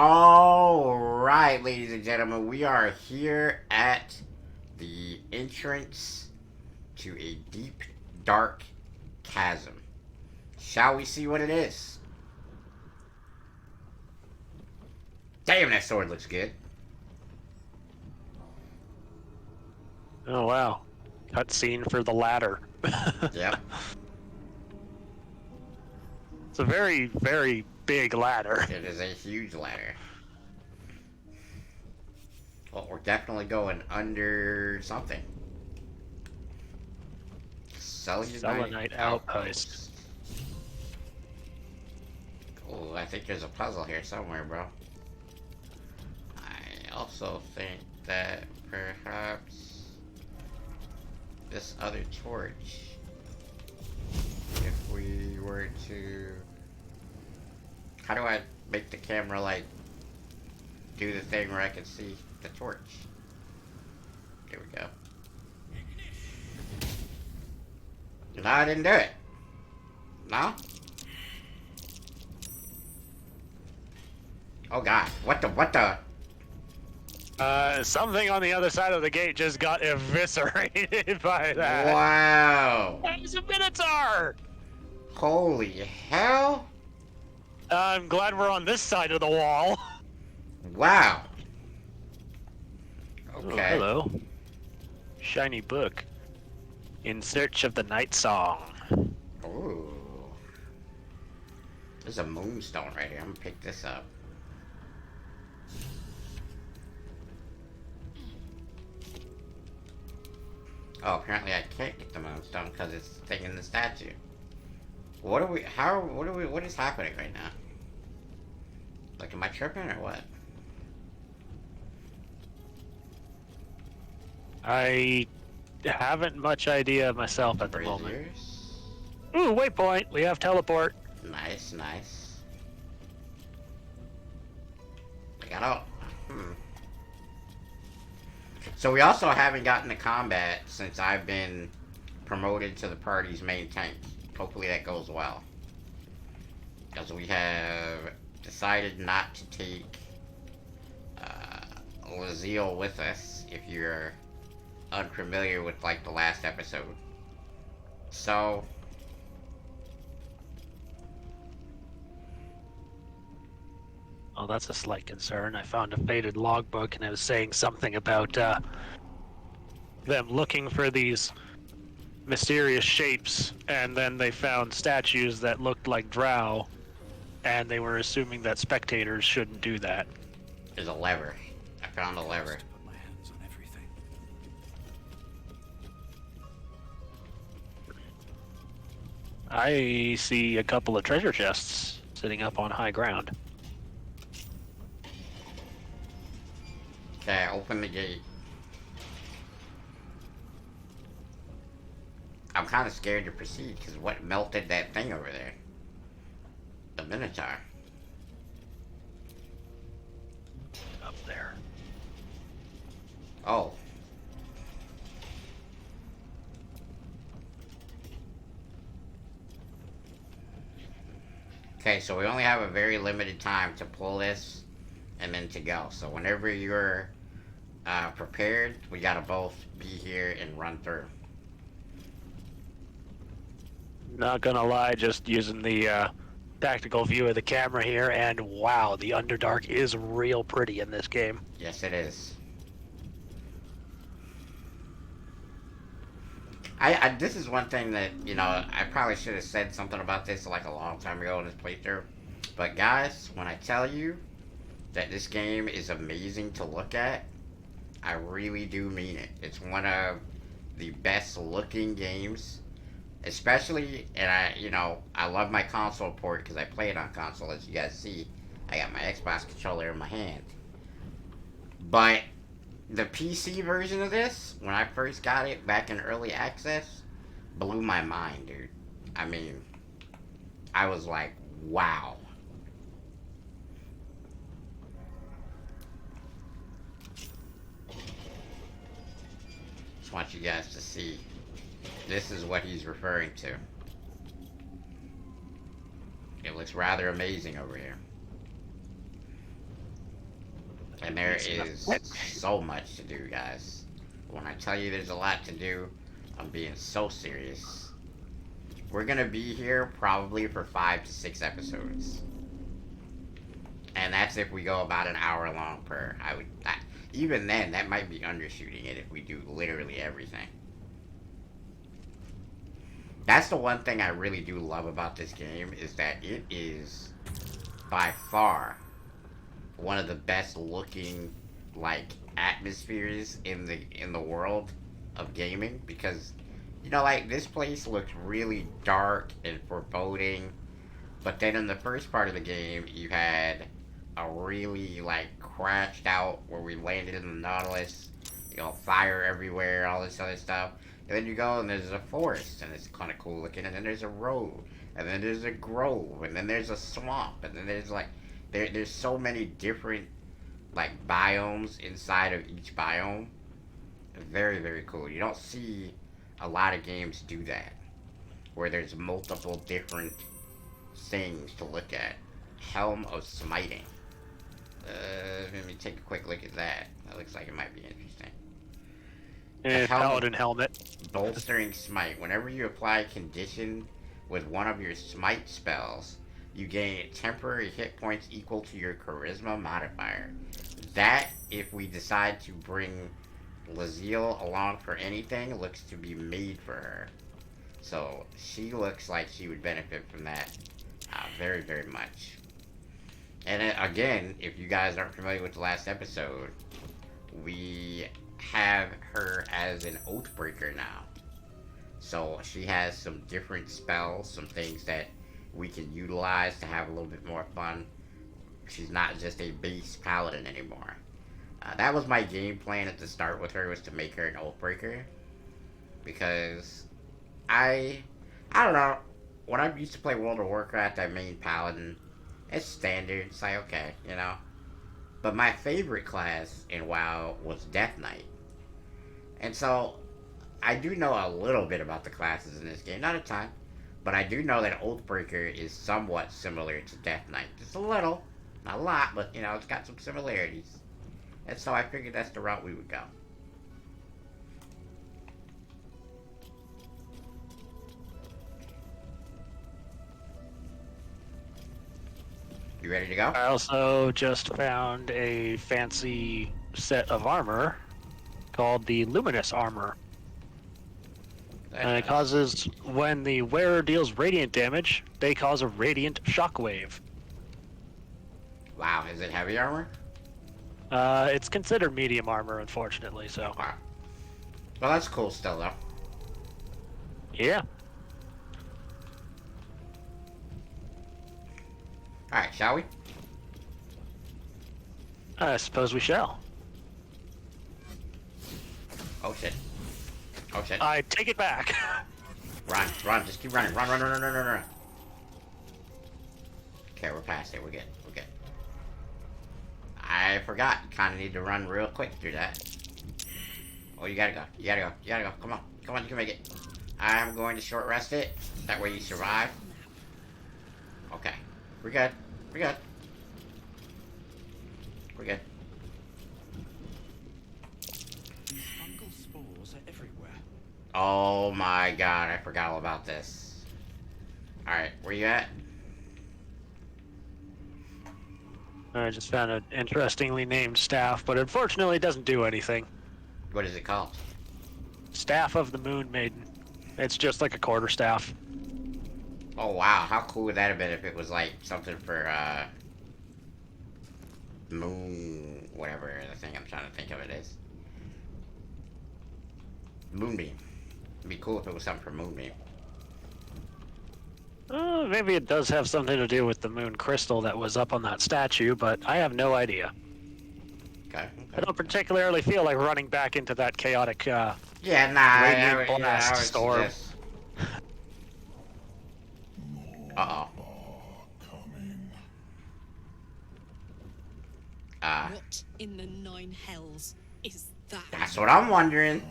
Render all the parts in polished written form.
All right, ladies and gentlemen, we are here at the entrance to a deep, dark chasm. Shall we see what it is? Damn, that sword looks good. Oh wow. Cutscene for the ladder. Yep. It's a very, very big ladder. It is a huge ladder. Well, we're definitely going under something. Selenite outpost. Outpost. Oh, I think there's a puzzle here somewhere, bro. I also think that perhaps this other torch, if we were to... How do I make the camera, like, do the thing where I can see the torch? Here we go. No, I didn't do it. No? Oh god, what the? Something on the other side of the gate just got eviscerated by that. Wow. It's a Minotaur! Holy hell. I'm glad we're on this side of the wall. Wow. Oh, Okay. hello. Shiny book. In Search of the Night Song. Ooh. There's a moonstone right here. I'm gonna pick this up. Oh, apparently I can't get the moonstone because it's taking the statue. What is happening right now? Like, am I tripping or what? I haven't much idea myself at the moment. Braziers? Ooh, waypoint. We have teleport. Nice, nice. I got out. So we also haven't gotten to combat since I've been promoted to the party's main tank. Hopefully that goes well. Because we have decided not to take Lazille with us, if you're unfamiliar with, like, the last episode. So... Oh, that's a slight concern. I found a faded logbook and it was saying something about them looking for these mysterious shapes, and then they found statues that looked like drow, and they were assuming that spectators shouldn't do that. There's a lever. I found a lever. Put my hands on everything. I see a couple of treasure chests sitting up on high ground. Okay, open the gate. I'm kind of scared to proceed because what melted that thing over there? The Minotaur. Up there. Oh. Okay, so we only have a very limited time to pull this and then to go. So whenever you're prepared, we gotta both be here and run through. Not gonna lie, just using the tactical view of the camera here, and wow, the Underdark is real pretty in this game. Yes, it is. This is one thing that, you know, I probably should have said something about this like a long time ago in this playthrough. But guys, when I tell you that this game is amazing to look at, I really do mean it. It's one of the best looking games. Especially, and I love my console port because I play it on console, as you guys see. I got my Xbox controller in my hand. But the PC version of this, when I first got it back in early access, blew my mind, dude. I mean, I was like, wow. Just want you guys to see. This is what he's referring to. It looks rather amazing over here. And there Easy enough. is so much to do, guys. When I tell you there's a lot to do, I'm being so serious. We're gonna be here probably for 5 to 6 episodes. And that's if we go about an hour long per. Even then, that might be undershooting it if we do literally everything. That's the one thing I really do love about this game, is that it is by far one of the best looking like atmospheres in the world of gaming, because like this place looks really dark and foreboding, but then in the first part of the game you had a really like crashed out where we landed in the Nautilus, fire everywhere, all this other stuff. And then you go and there's a forest and it's kind of cool looking, and then there's a road, and then there's a grove, and then there's a swamp, and then there's like there's so many different like biomes inside of each biome. Very, very cool. You don't see a lot of games do that, where there's multiple different things to look at. Helm of Smiting. Let me take a quick look at that. That looks like it might be interesting. Paladin helmet. Bolstering Smite. Whenever you apply condition with one of your Smite spells, you gain temporary hit points equal to your Charisma modifier. That, if we decide to bring Laziel along for anything, looks to be made for her. So she looks like she would benefit from that very, very much. And again, if you guys aren't familiar with the last episode, we have her as an Oathbreaker now. So she has some different spells, some things that we can utilize to have a little bit more fun. She's not just a base paladin anymore. That was my game plan at the start with her, was to make her an Oathbreaker. Because I don't know, when I used to play World of Warcraft, I main paladin. It's standard, it's like, okay, But my favorite class in WoW was Death Knight. And so, I do know a little bit about the classes in this game. Not a ton. But I do know that Oathbreaker is somewhat similar to Death Knight. Just a little. Not a lot, but, it's got some similarities. And so I figured that's the route we would go. You ready to go? I also just found a fancy set of armor called the Luminous Armor. And it causes, when the wearer deals radiant damage, they cause a radiant shockwave. Wow, is it heavy armor? It's considered medium armor, unfortunately, so. Wow. Well, that's cool still, though. Yeah. Alright, shall we? I suppose we shall. Oh, shit. Oh, shit. I take it back. Run, just keep running. Run. Okay, we're past it. We're good. I forgot. You kind of need to run real quick through that. Oh, you gotta go. Come on, you can make it. I'm going to short rest it. That way you survive. Okay. We're good. These fungal spores are everywhere. Oh my god, I forgot all about this. Alright, where you at? I just found an interestingly named staff, but unfortunately it doesn't do anything. What is it called? Staff of the Moon Maiden. It's just like a quarterstaff. Oh wow, how cool would that have been if it was like something for moon, whatever the thing I'm trying to think of it is. Moonbeam. It'd be cool if it was something for Moonbeam. Maybe it does have something to do with the moon crystal that was up on that statue, but I have no idea. Okay. I don't particularly feel like running back into that chaotic Yeah, nah, radiant blast I would storm. suggest- Uh-oh. What in the nine hells is that? That's what I'm wondering.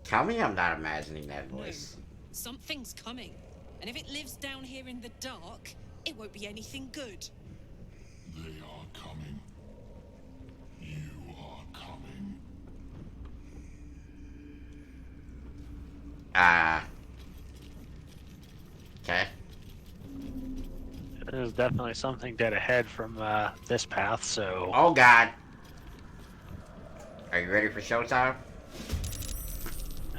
Tell me I'm not imagining that voice. Something's coming, And if it lives down here in the dark, it won't be anything good. They are coming. You are coming. Okay. There's definitely something dead ahead from this path, so... Oh god. Are you ready for showtime?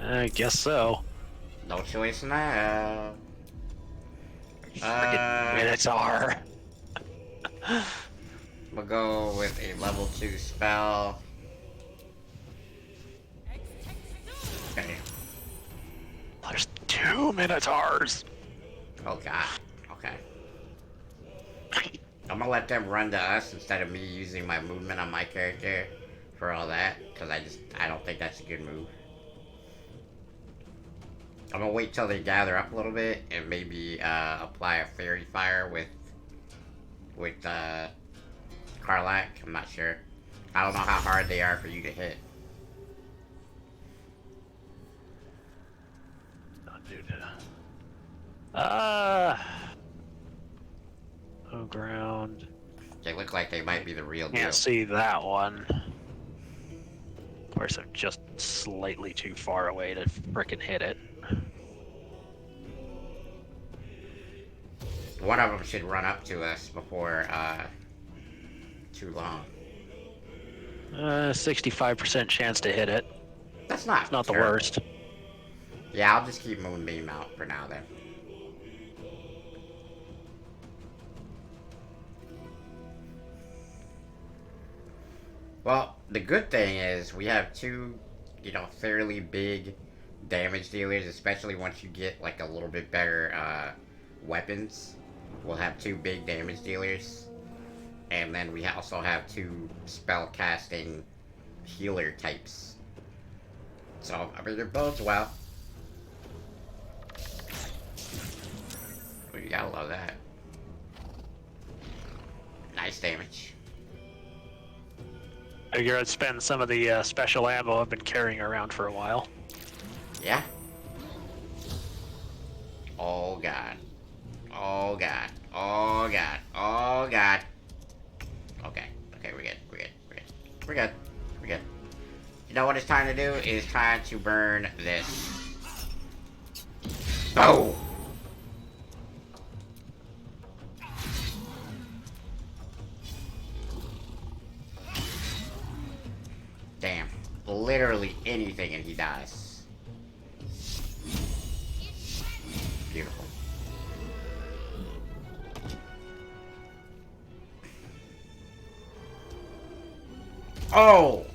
I guess so. No choice now. Freaking Minotaur. We'll go with a level 2 spell. Okay. There's 2 Minotaurs! Oh god. Okay. I'm gonna let them run to us instead of me using my movement on my character for all that, because I don't think that's a good move. I'm gonna wait till they gather up a little bit and maybe apply a fairy fire with Karlak. I'm not sure. I don't know how hard they are for you to hit. Low ground. They look like they might be the real deal. Can't see that one. Of course, I'm just slightly too far away to frickin' hit it. One of them should run up to us before too long. 65% chance to hit it. That's not It's not the terrible. worst. Yeah, I'll just keep Moonbeam out for now then. Well, the good thing is we have 2, fairly big damage dealers, especially once you get like a little bit better weapons. We'll have 2 big damage dealers. And then we also have 2 spell casting healer types. So, I mean, it bodes well. Oh, you gotta love that. Nice damage. I figure I'd spend some of the special ammo I've been carrying around for a while. Yeah. Oh god. Oh god. Oh god. Oh god. Okay. Okay, we're good. We're good. We're good. We're good. We're good. You know what it's time to do? It's time to burn this. Oh! Damn. Literally anything and he dies. Beautiful. Oh!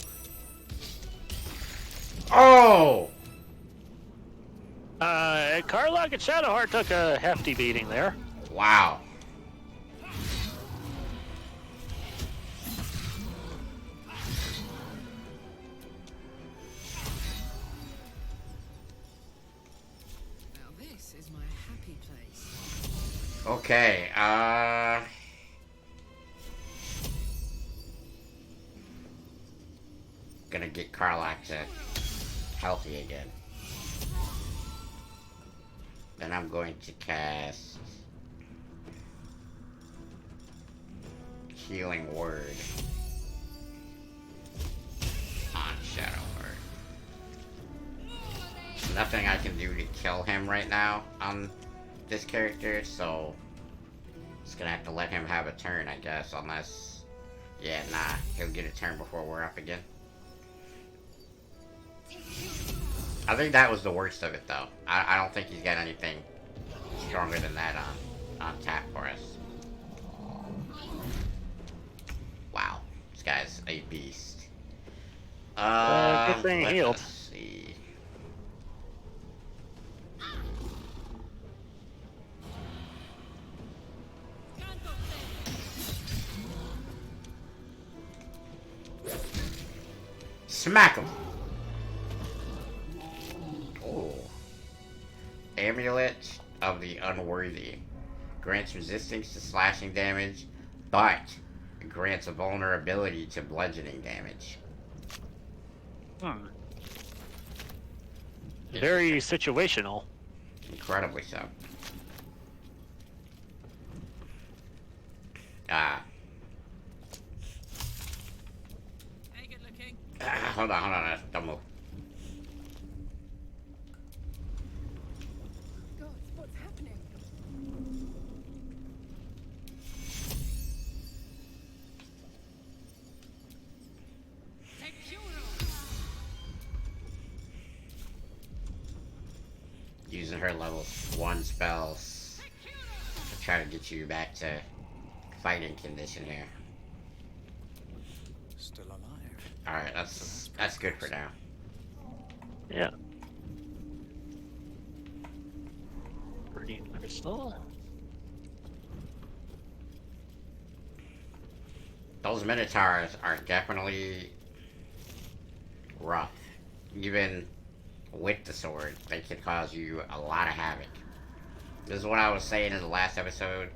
Oh! Karlak and Shadowheart took a hefty beating there. Wow. Now this is my happy place. Okay, gonna get Karlak to healthy again. Then I'm going to cast Healing Word on Shadowheart. Nothing I can do to kill him right now on this character, so just gonna have to let him have a turn, I guess, unless, yeah, nah, he'll get a turn before we're up again. I think that was the worst of it, though. I don't think he's got anything stronger than that on tap for us. Wow, this guy's a beast. Good thing he healed. Let's see. Smack him. Oh. Amulet of the Unworthy. Grants resistance to slashing damage, but grants a vulnerability to bludgeoning damage. Very situational. Incredibly so. hold on. Don't move. God, what's happening? Using her level 1 spells to try to get you back to fighting condition here. Still alive. Alright, that's good for now. Yeah. Radiant crystal. Those minotaurs are definitely rough. Even with the sword, they can cause you a lot of havoc. This is what I was saying in the last episode.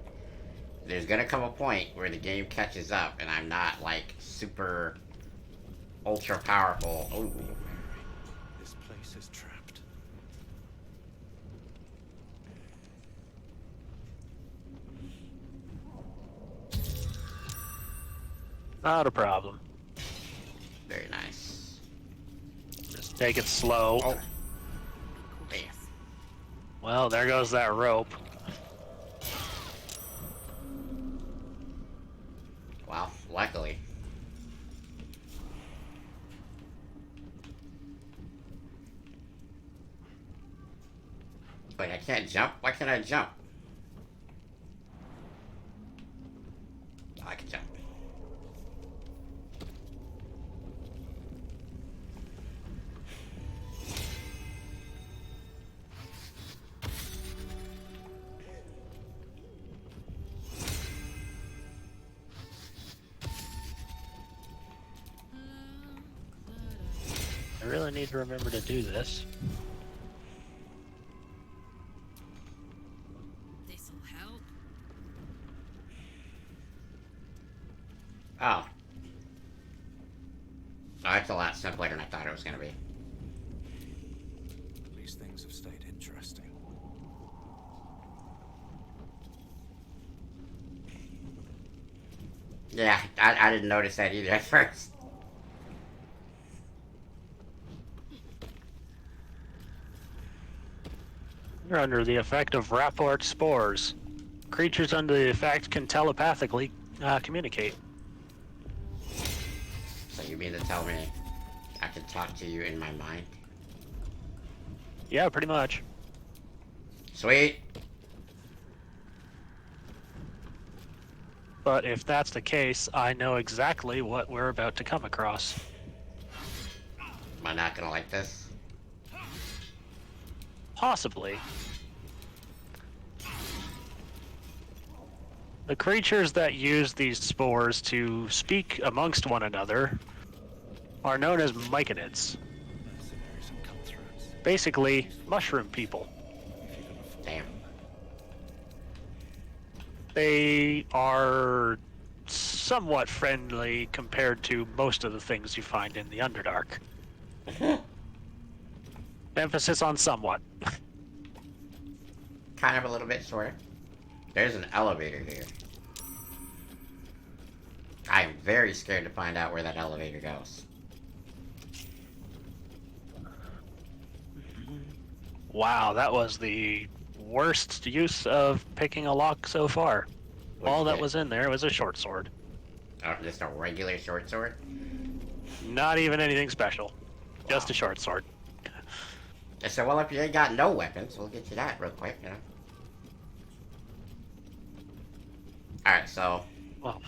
There's gonna come a point where the game catches up and I'm not like super ultra powerful. Ooh. This place is trapped. Not a problem. Very nice. Just take it slow. Oh. Damn. Well, there goes that rope. Well, luckily. Wait, I can't jump? Why can't I jump? Oh, I can jump. I really need to remember to do this. This'll help. Oh. Oh, that's a lot simpler than I thought it was gonna be. At least things have stayed interesting. Yeah, I didn't notice that either at first. You're under the effect of rapport spores. Creatures under the effect can telepathically communicate. So you mean to tell me I can talk to you in my mind? Yeah, pretty much. Sweet. But if that's the case, I know exactly what we're about to come across. Am I not gonna like this? Possibly. The creatures that use these spores to speak amongst one another are known as myconids. Mercenaries and cutthroats. Basically, mushroom people. If you can afford Damn. They are somewhat friendly compared to most of the things you find in the Underdark. Emphasis on somewhat. Kind of a little bit, sort of. There's an elevator here. I am very scared to find out where that elevator goes. Wow, that was the worst use of picking a lock so far. What'd All you that get? was in there was a short sword. Just a regular short sword? Not even anything special. Just Wow. a short sword. I said, well, if you ain't got no weapons, we'll get you that real quick, you know? Alright, so, Well,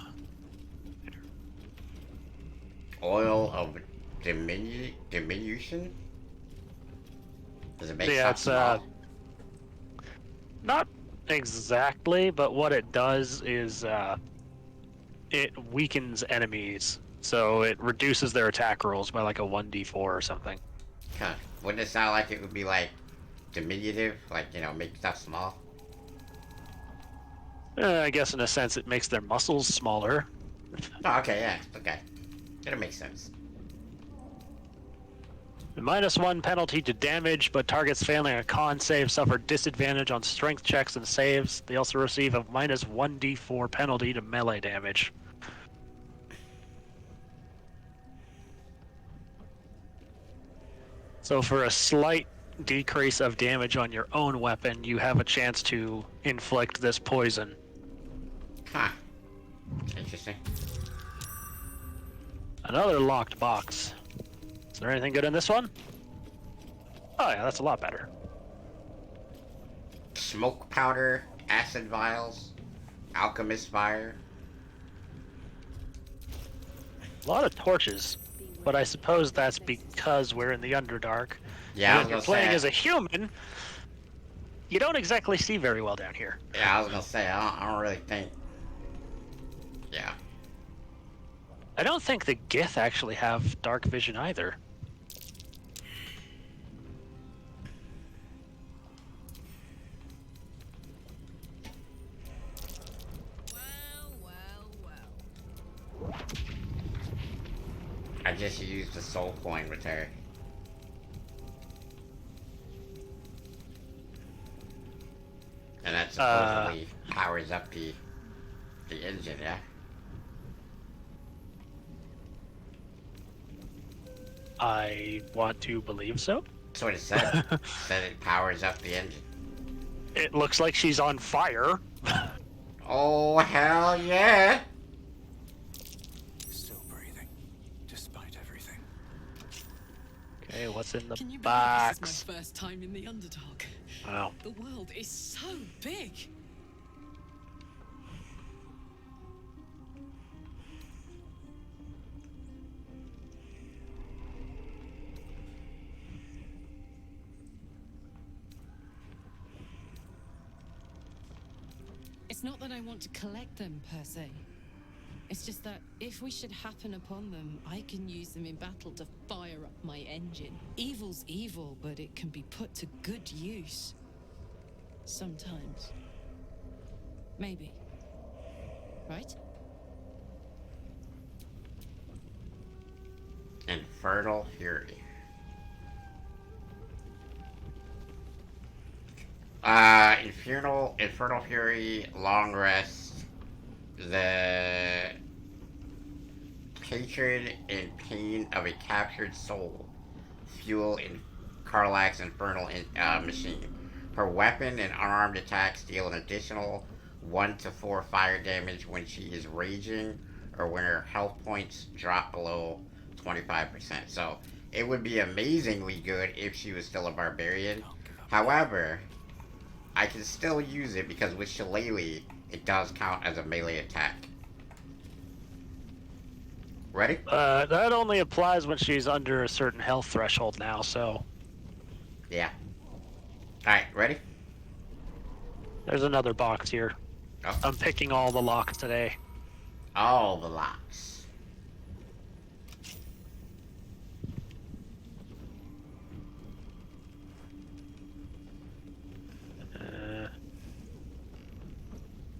oil of diminution? Does it make yeah, stuff it's small? not exactly, but what it does is it weakens enemies. So it reduces their attack rolls by like a 1d4 or something. Huh. Wouldn't it sound like it would be like diminutive? Like, you know, make stuff small? I guess in a sense it makes their muscles smaller. Oh, okay, yeah, okay. It'll make sense. The -1 penalty to damage, but targets failing a con save suffer disadvantage on strength checks and saves. They also receive a -1d4 penalty to melee damage. So for a slight decrease of damage on your own weapon, you have a chance to inflict this poison. Huh. Interesting. Another locked box. Is there anything good in this one? Oh yeah, that's a lot better. Smoke powder, acid vials, alchemist fire. A lot of torches, but I suppose that's because we're in the Underdark. Yeah, I And was if you're gonna playing say. as a human, you don't exactly see very well down here. Yeah, I was gonna say. I don't really think. Yeah. I don't think the Gith actually have dark vision either. Well. I just used the soul coin with her. And that supposedly powers up the engine, yeah? I want to believe so. That's what it said. It said it powers up the engine. It looks like she's on fire. Oh, hell yeah! Still breathing, despite everything. Okay, what's in the Can you believe box? this is my first time in the Underdark? Wow. The world is so big. It's not that I want to collect them per se. It's just that if we should happen upon them, I can use them in battle to fire up my engine. Evil's evil, but it can be put to good use. Sometimes. Maybe. Right? Infernal Fury. Infernal Fury, Long Rest, the hatred and pain of a captured soul, fuel in Karlach's infernal machine. Her weapon and unarmed attacks deal an additional 1 to 4 fire damage when she is raging or when her health points drop below 25%. So it would be amazingly good if she was still a barbarian. However, I can still use it because with Shillelagh, it does count as a melee attack. Ready? That only applies when she's under a certain health threshold now, so... Yeah. Alright, ready? There's another box here. Oh. I'm picking all the locks today. All the locks.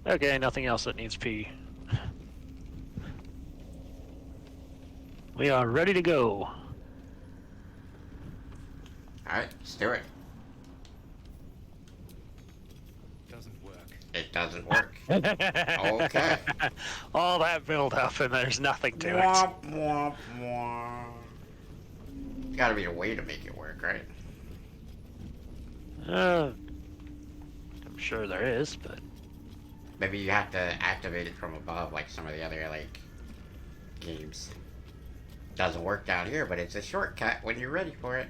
Okay, nothing else that needs P. We are ready to go. Alright, let's do it. Doesn't work. It doesn't work. Okay. All that build up and there's nothing to it. Womp, womp, womp. Gotta be a way to make it work, right? I'm sure there is, but... Maybe you have to activate it from above like some of the other, like, games. Doesn't work down here, but it's a shortcut when you're ready for it.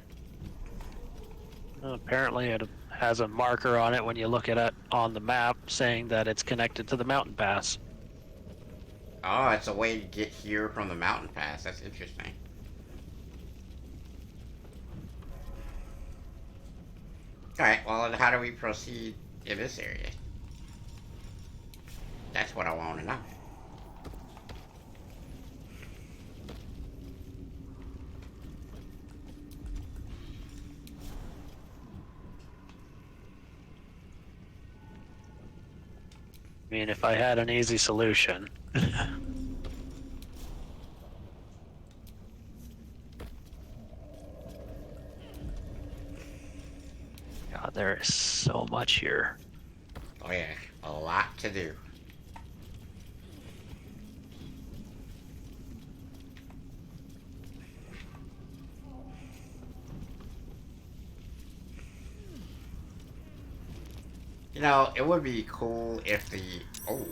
Apparently it has a marker on it when you look at it on the map saying that it's connected to the mountain pass. Oh, it's a way to get here from the mountain pass. That's interesting. Alright, well, how do we proceed in this area? That's what I want to know. I mean, if I had an easy solution. God, there is so much here. Oh yeah, a lot to do. You know, it would be cool if the... Oh.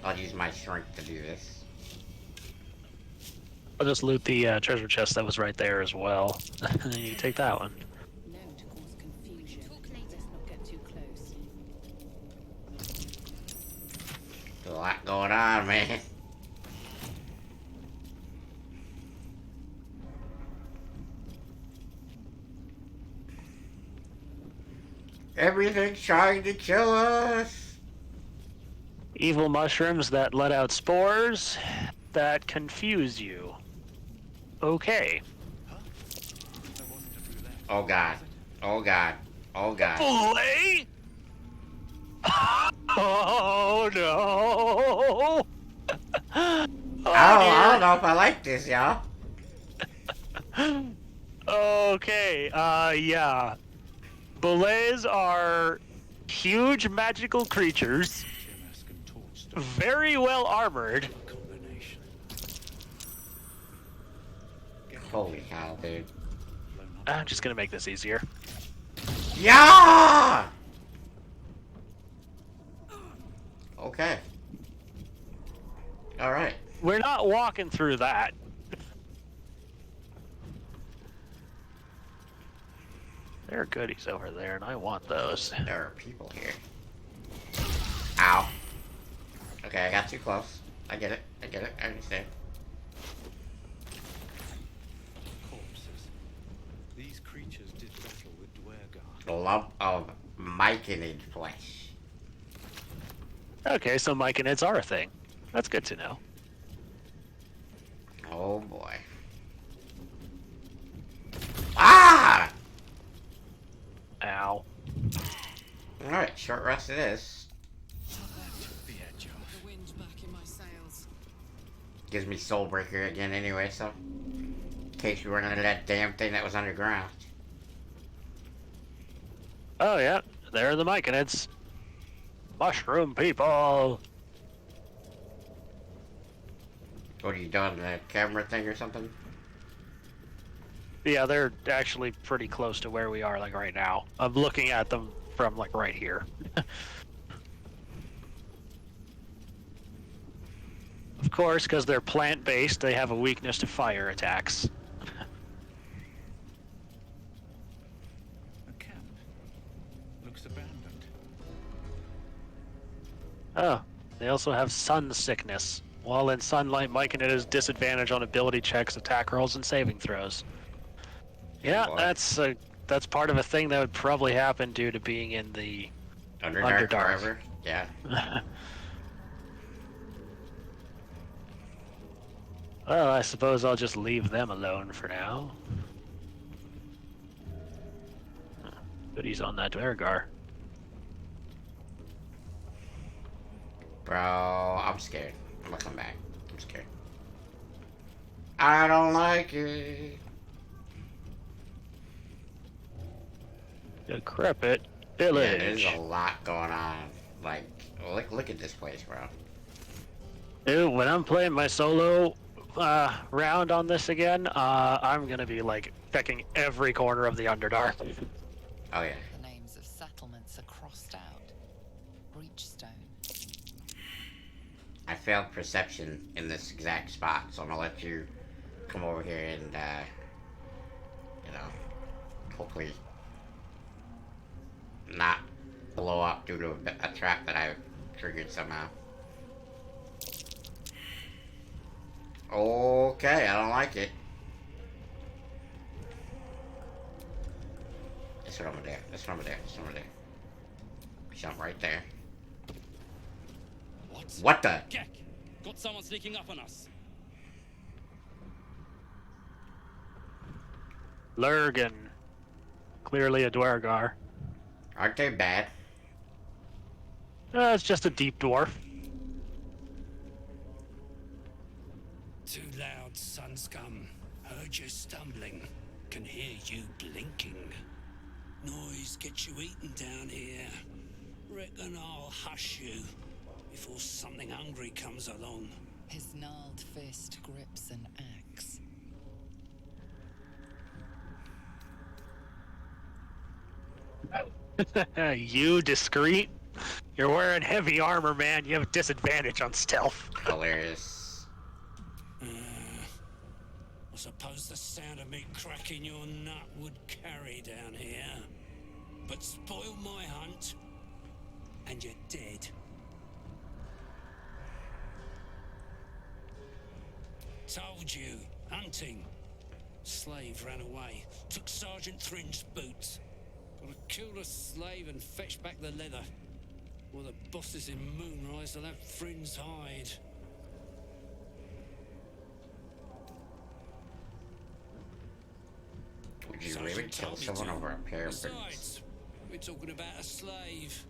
I'll use my strength to do this. I'll just loot the treasure chest that was right there as well. And then you take that one. Known to cause confusion. Let's not get too close. There's a lot going on, man. Everything's trying to kill us. Evil mushrooms that let out spores that confuse you. Okay. There wasn't a roulette. Oh god. Oh god. Oh god. Filet? Oh no! I don't know if I like this, y'all. Okay, yeah. Boulets are huge magical creatures, Chemask and torch stone very well armored. combination. Holy cow, dude. Blown up. I'm just gonna make this easier. Yeah! Okay. Alright. We're not walking through that. There are goodies over there, and I want those. There are people here. Ow. Okay, I got too close. I get it. I get it. I understand. Corpses. These creatures did battle with Dwergar. A lump of myconid flesh. Okay, so myconids are a thing. That's good to know. Oh boy. Ah! Ow. Alright, short rest it is. Took the edge off. The wind's back in my sails. Gives me Soulbreaker again anyway, so. In case we run into that damn thing that was underground. Oh yeah, there are the myconids. Mushroom people. What are you doing, the camera thing or something? Yeah, they're actually pretty close to where we are, like right now. I'm looking at them from like right here. Of course, because they're plant-based, they have a weakness to fire attacks. A camp. Looks abandoned. Oh, they also have sun sickness. While in sunlight, myconid is disadvantage on ability checks, attack rolls, and saving throws. Yeah, boy. that's part of a thing that would probably happen due to being in the Underdark Underdark. forever? Yeah. Well, I suppose I'll just leave them alone for now. Goodies on that Dwergar. Bro, I'm scared. I'm gonna come back. I'm scared. I don't like it. Decrepit Yeah, village. there's a lot going on. Like, look at this place, bro. Dude, when I'm playing my solo round on this again, I'm gonna be like checking every corner of the Underdark. Oh yeah. The names of settlements are crossed out. Breachstone. I failed perception in this exact spot, so I'm gonna let you come over here and, you know, hopefully not blow up due to a trap that I triggered somehow. Okay, I don't like it. That's what I'm gonna do. That's what I'm gonna do. That's what I'm gonna do. Jump right there. What the? Gek! Got someone sneaking up on us. Lurgan. Clearly a Dwergar. Aren't they bad? It's just a deep dwarf. Too loud, sun scum. Heard you stumbling. Can hear you blinking. Noise gets you eaten down here. Reckon I'll hush you before something hungry comes along. His gnarled fist grips an axe. You discreet? You're wearing heavy armor, man. You have a disadvantage on stealth. Hilarious. I suppose the sound of me cracking your nut would carry down here. But spoil my hunt, and you're dead. Told you, hunting. Slave ran away, took Sergeant Thrin's boots. Gotta kill the slave and fetch back the leather. Or the bosses in Moonrise will have Thrin's hide. Would you Sergeant really kill told me someone to. over a pair of boots? Besides, we're talking about a slave.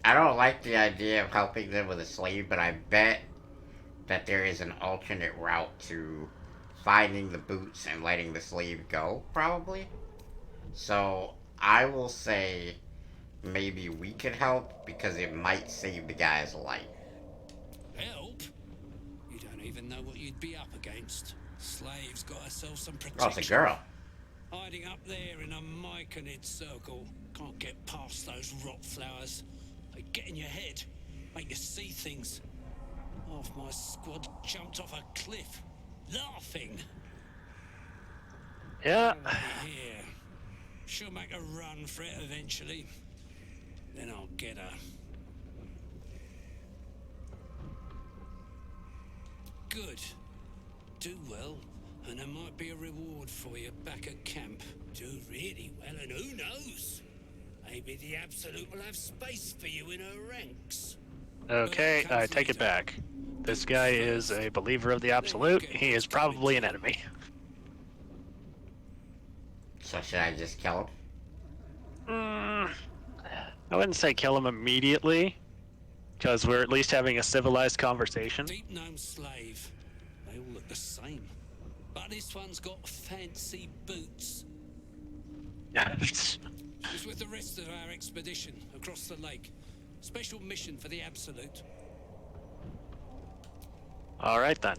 I don't like the idea of helping them with a slave, but I bet that there is an alternate route to finding the boots and letting the slave go, probably. So I will say maybe we could help because it might save the guy's life. Help? You don't even know what you'd be up against. Slave's got herself some protection. Oh, it's a girl. Hiding up there in a myconid circle. Can't get past those rot flowers. They get in your head, make you see things. Half my squad jumped off a cliff, laughing. Yeah. Here. She'll make a run for it eventually. Then I'll get her. Good. Do well, and there might be a reward for you back at camp. Do really well, and who knows? Maybe the Absolute will have space for you in her ranks. Okay, I take it back. This guy is a believer of the Absolute. He is probably an enemy. So should I just kill him? I wouldn't say kill him immediately, because we're at least having a civilized conversation. Deep gnome slave. They all look the same. But this one's got fancy boots. He's with the rest of our expedition across the lake. Special mission for the Absolute. All right then.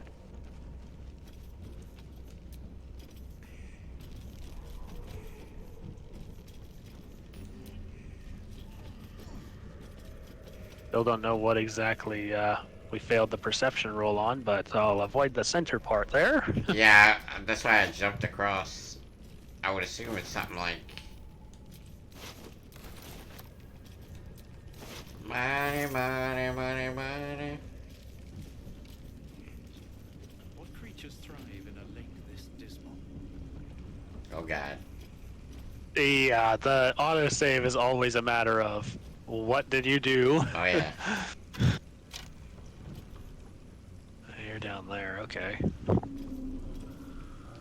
Still don't know what exactly we failed the perception roll on, but I'll avoid the center part there. Yeah, that's why I jumped across. I would assume it's something like money, money, money, money. What creatures thrive in a lake this dismal? Oh god. The autosave is always a matter of what did you do? Oh yeah. You're down there, okay.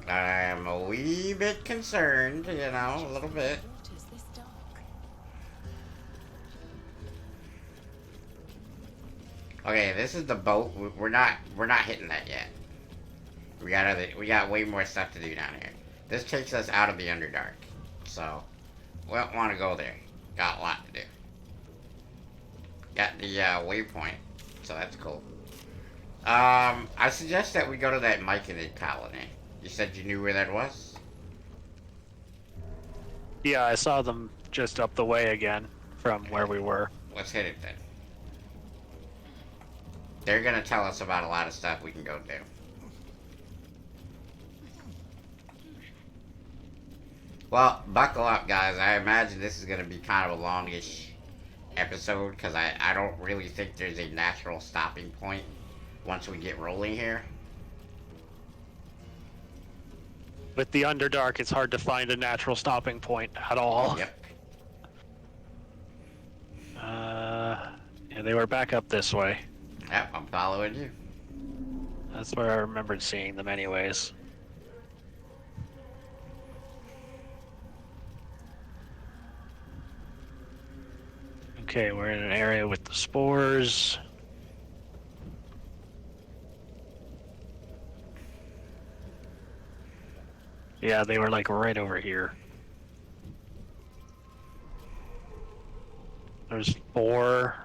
I'm a wee bit concerned, you know, a little bit. Waters this dark. Okay, this is the boat. We're not hitting that yet. We got way more stuff to do down here. This takes us out of the Underdark, so we don't want to go there. Got a lot to do. Got the waypoint, so that's cool. I suggest that we go to that Myconid colony. You said you knew where that was? Yeah, I saw them just up the way again from where we were. Let's hit it then. They're gonna tell us about a lot of stuff we can go do. Well, buckle up, guys. I imagine this is gonna be kind of a longish episode because I don't really think there's a natural stopping point once we get rolling here. With the Underdark, it's hard to find a natural stopping point at all. Yep. Yeah, they were back up this way. Yep, I'm following you. That's where I remembered seeing them anyways. Okay, we're in an area with the spores. Yeah, they were like right over here. There's 4.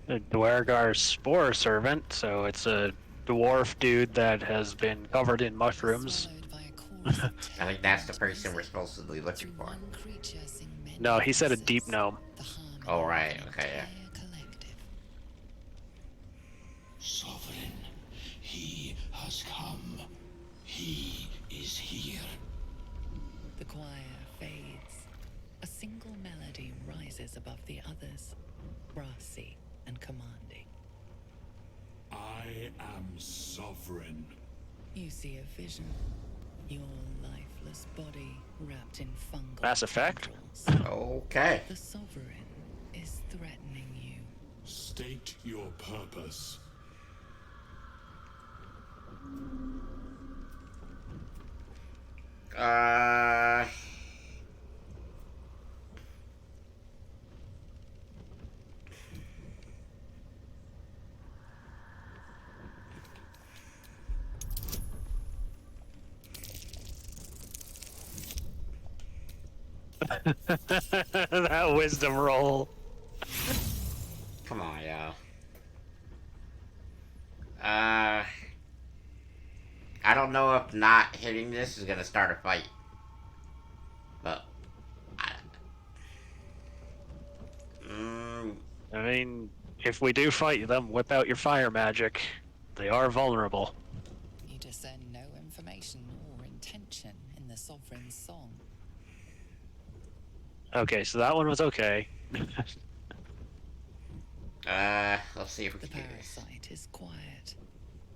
Dwergar's spore servant, so it's a dwarf dude that has been covered in mushrooms. Swallowed by a chorus of I think that's the terrifying person we're music. supposed to be looking Through for. one creature sing many No, he said a voices, deep gnome. the harmony Oh, of right, an okay, yeah. entire collective. Sovereign, he has come. He is here. The choir fades. A single melody rises above the others, brassy and commanding. I am sovereign. You see a vision. Your lifeless body wrapped in fungal Mass Effect? tendrils. Okay. The sovereign is threatening you. State your purpose. Uh. That wisdom roll. Come on, y'all. I don't know if not hitting this is gonna start a fight. But. I mean, if we do fight them, whip out your fire magic. They are vulnerable. You discern no information or intention in the sovereign's song. Okay, so that one was okay. Let's see if we The can do this. parasite is quiet.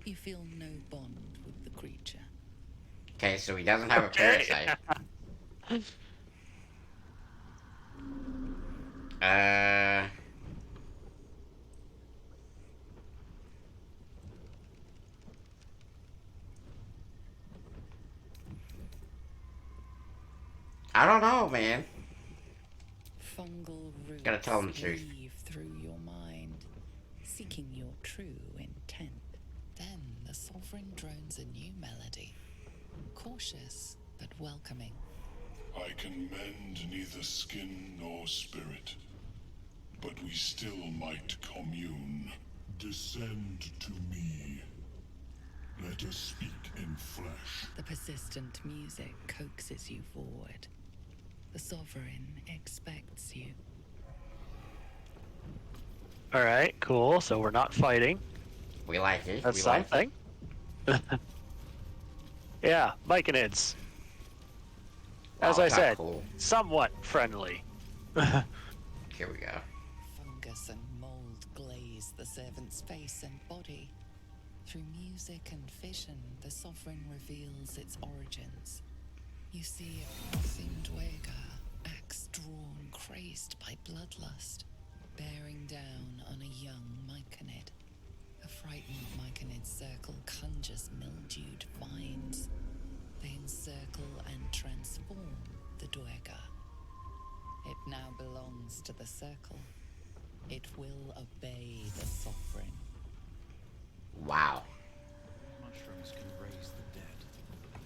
You feel no bond with the creature. Okay, so he doesn't have a parasite. I don't know, man. Fungal roots Gotta tell him the truth. weave through your mind, seeking your true intent. Then the sovereign drones a new melody, cautious but welcoming. I can mend neither skin nor spirit, but we still might commune. Descend to me. Let us speak in flesh. The persistent music coaxes you forward. The sovereign expects you. Alright, cool. So we're not fighting. We like it. That's we like it. something. Yeah, Myconids. As Wow, I kinda said, cool. somewhat friendly. Here we go. Fungus and mold glaze the servant's face and body. Through music and vision, the sovereign reveals its origins. You see a frothing dweger, axe drawn, crazed by bloodlust, bearing down on a young myconid. A frightened myconid circle conjures mildewed vines. They encircle and transform the dweger. It now belongs to the circle. It will obey the sovereign. Wow. Mushrooms can raise the dead.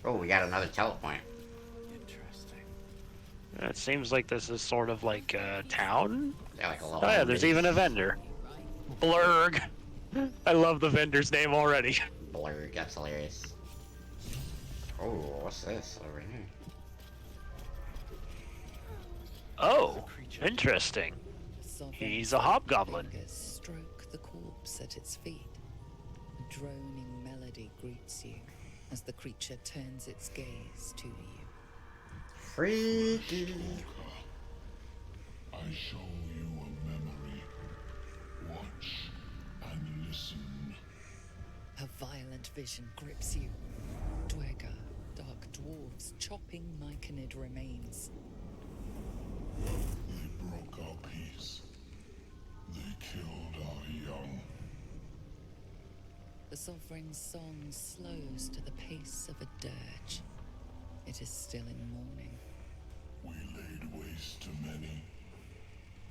Oh, we got another telepoint. Interesting. It seems like this is sort of like a town. They're like a little Oh yeah, there's base. even a vendor. Blurg. I love the vendor's name already. Blurg, that's hilarious. Oh, what's this over here? Oh, interesting. Sovereign's He's a hobgoblin. fingers stroke the corpse at its feet. A droning melody greets you as the creature turns its gaze to you. Freaky. I show you a memory. Watch and listen. A violent vision grips you. Dweger, dark dwarves chopping myconid remains. They broke our peace. They killed our young. The sovereign's song slows to the pace of a dirge. It is still in mourning. We laid waste to many,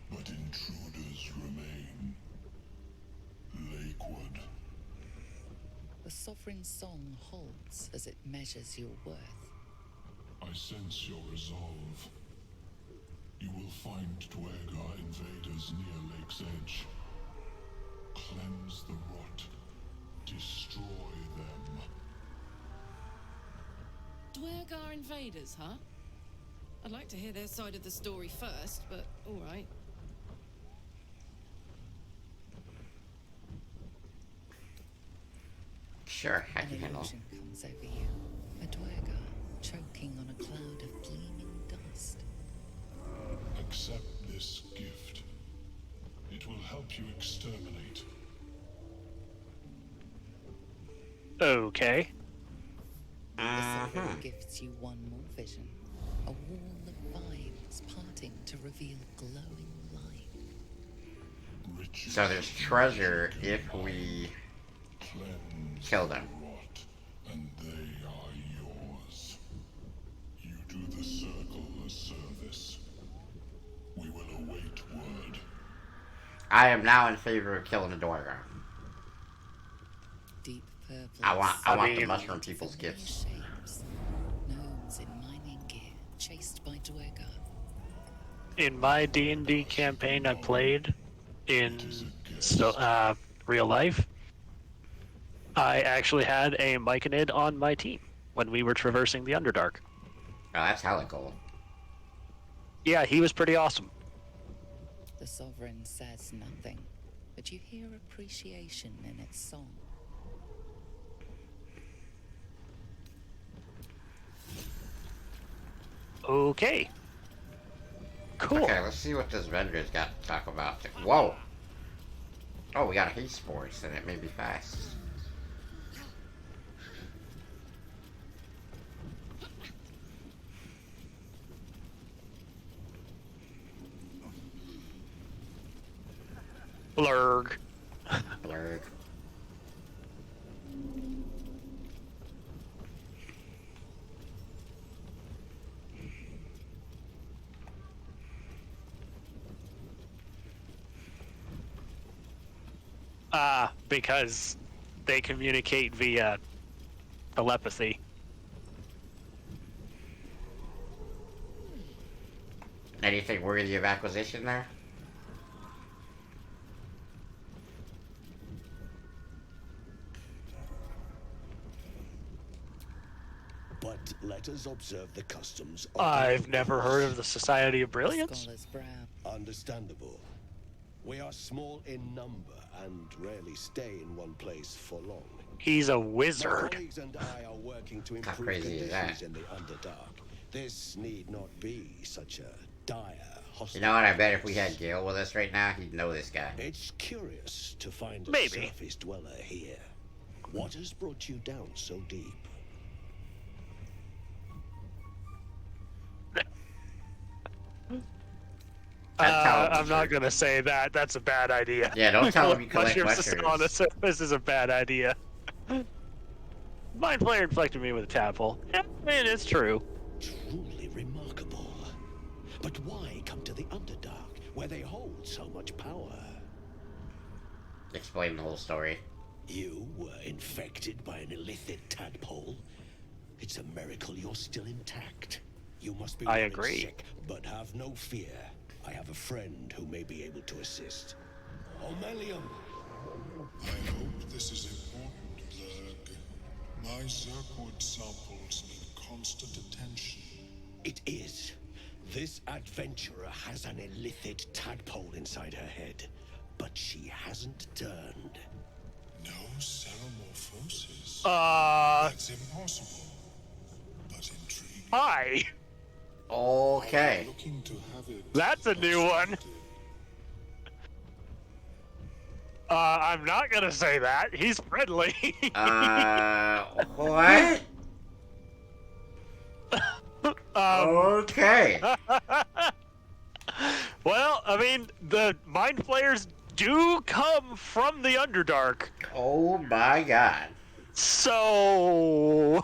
but intruders remain. Lakewood. The sovereign's song halts as it measures your worth. I sense your resolve. You will find Dwegar invaders near Lake's Edge. Cleanse the rot. Destroy them. Dwergar invaders, huh? I'd like to hear their side of the story first, but alright. Sure, I An can handle. illusion comes over you. A dwergar choking on a cloud of gleaming dust. Accept this gift. It will help you exterminate. Okay. The silver gifts you one more vision. A wall of vines parting to reveal glowing light. Riches So there's treasure if we cleanse kill them. the rot, and they are yours. You do the circle a service. We will await word. I am now in favor of killing the Dwargar. Deep purple. I want the mean- mushroom people's gifts. Shapes. Gnomes in mining gear, chased by dwergar. In my D&D campaign I played in real life, I actually had a Myconid on my team when we were traversing the Underdark. Oh, that's hella cool. Yeah, he was pretty awesome. The sovereign says nothing, but you hear appreciation in its song. Okay. Cool. Okay, let's see what this vendor's got to talk about. Whoa! Oh, we got a haste sports, and it may be fast. Blurg. Blurg. Because they communicate via telepathy. Anything worthy of acquisition there? But let us observe the customs of I've never heard of the Society of Brilliance. Scholar's brow. Understandable. We are small in number and rarely stay in one place for long. He's a My wizard. colleagues and I are working to How improve crazy is conditions that? in the Underdark. This need not be such a dire hostility. You know what? I bet if we had Gale with us right now, he'd know this guy. It's curious to find a Maybe. surface dweller here. What has brought you down so deep? I'm not gonna say that. That's a bad idea. Yeah, don't tell him you collect Mushrooms to sell on the mushrooms. surface is a bad idea. Mind Flayer inflected me with a tadpole. Yeah, I mean, it's true. Truly remarkable. But why come to the Underdark, where they hold so much power? Explain the whole story. You were infected by an illicit tadpole? It's a miracle you're still intact. You must be I worried agree. sick, but have no fear. I have a friend who may be able to assist. Omelium! I hope this is important, Blurg. My Zerkwood samples need constant attention. It is. This adventurer has an illicit tadpole inside her head, but she hasn't turned. No ceramorphosis. That's That's impossible, but intriguing. hi. Okay. Looking to have it. That's a new one. obstructed. I'm not gonna say that. He's friendly. What? Okay. Well, I mean, the Mind Flayers do come from the Underdark, Oh my god. so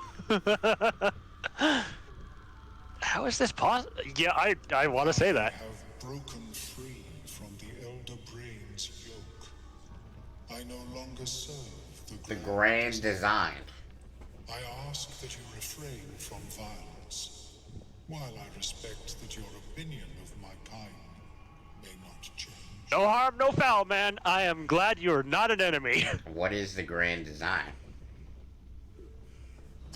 how is this possible? Yeah, I want to say that. Have broken free from the Elder Brain's yoke. I no longer serve The grand design. I ask that you refrain from violence, while I respect that your opinion of my kind may not change. No harm, no foul, man. I am glad you're not an enemy. What is the grand design?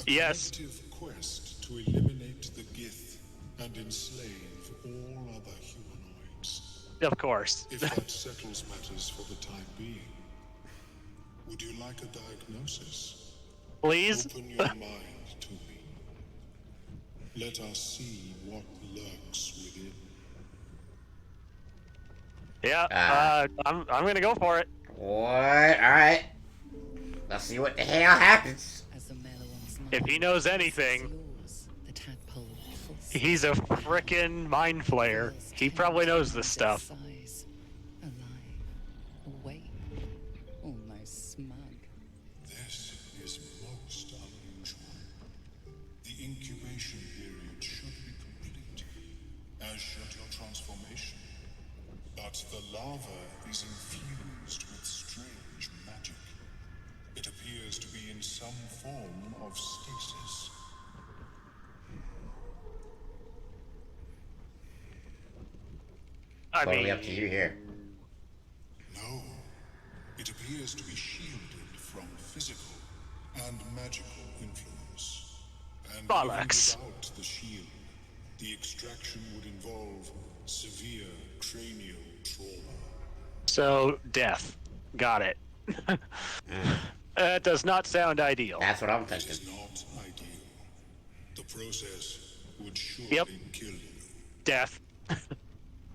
A Yes. collective quest to eliminate the Gith and enslave all other humanoids. Of course. If that settles matters for the time being, would you like a diagnosis? Please? Open your mind to me. Let us see what lurks within. Yeah, I'm gonna go for it. What? Alright. Let's see what the hell happens. As the Meliwan's If he knows anything, yours, the tadpole pulsates. he's a frickin' mind flayer. He probably knows this stuff. Size, alive, awake, almost smug. This is most unusual. The incubation period should be complete, as should your transformation. But the larva is infused with strange magic. It appears to be in some form of stasis. I Totally mean, up to you here. No, it appears to be shielded from physical and magical influence. And Bollocks. even without the shield, the extraction would involve severe cranial trauma. So, death. Got it. That does not sound ideal. That's what I'm It thinking. is not ideal. The process would surely Yep. kill you. Death.